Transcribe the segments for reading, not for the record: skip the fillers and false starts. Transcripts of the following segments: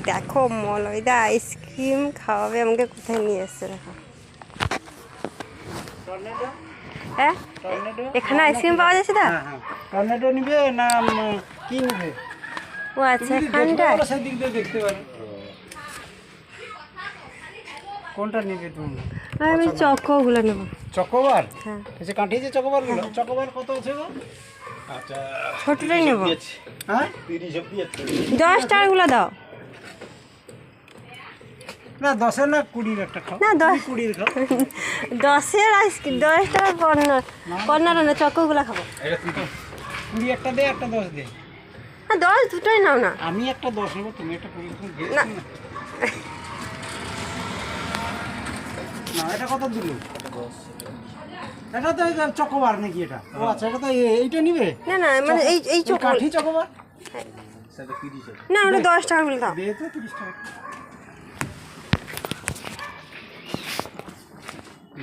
দেখো মলয়দা আইসক্রিম খাওয়াবে আমাকে, কোথায় নিয়ে এসছে দেখো। হ্যাঁ এখানে আইসক্রিম পাওয়া যাচ্ছে দা? টর্নেডো নিবে না কি নিবে? ও আচ্ছা এখানটা সেদিক দিয়ে দেখতে পারো কোনটা নিবে তুমি। আমি চকোগুলো নেব। চকোবার? হ্যাঁ এই যে কাঠি যে চকোবারগুলো, চকোবার কত আছে গো? আচ্ছা ছোটটাই নেব। হ্যাঁ 30 অবধি আছে। 10 টাকাগুলো দাও। না 10-এর না 20-এর একটা খাও। না 10 20-এর খাও। 10-এর আইসক্রিম 10 টাকা কর্নার কর্নার না চকোগুলো খাবো। এটা 30। 20 একটা দে, একটা 10 দে। হ্যাঁ 10 দুটোই নাও না। আমি একটা 10 নেব, তুমি একটা 20 দিও না। না এটা কত দিল? এটা তো চকোবার নাকি এটা? ও আচ্ছা এটা তো এইটা নিবে? না না মানে এই চকো কাঠি চকোবার? সেটা 30 আছে। না ওটা 10 টাকাগুলো দাও। দে তো 30 টাকা।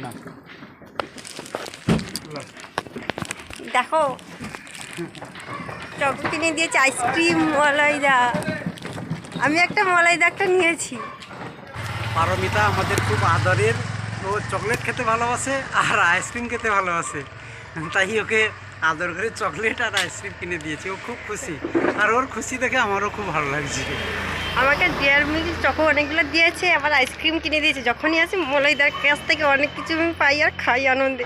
না দেখো চকো কিনে দিয়েছে, আইসক্রিম মলাইদা। আমি একটা মলাইদা একটা নিয়েছি। পারমিতা আমাদের খুব আদরের, ও চকলেট খেতে ভালোবাসে আর আইসক্রিম খেতে ভালোবাসে, তাই ওকে আদর করে চকলেট আর আইসক্রিম কিনে দিয়েছি। ও খুব খুশি, আর ওর খুশি দেখে আমারও খুব ভালো লাগছে। আমাকে ডেয়ার মিল্ক চকো অনেকগুলো দিয়েছে, আবার আইসক্রিম কিনে দিয়েছে। যখনই আসি মলাইদার কাছ থেকে অনেক কিছু আমি পাই আর খাই আনন্দে।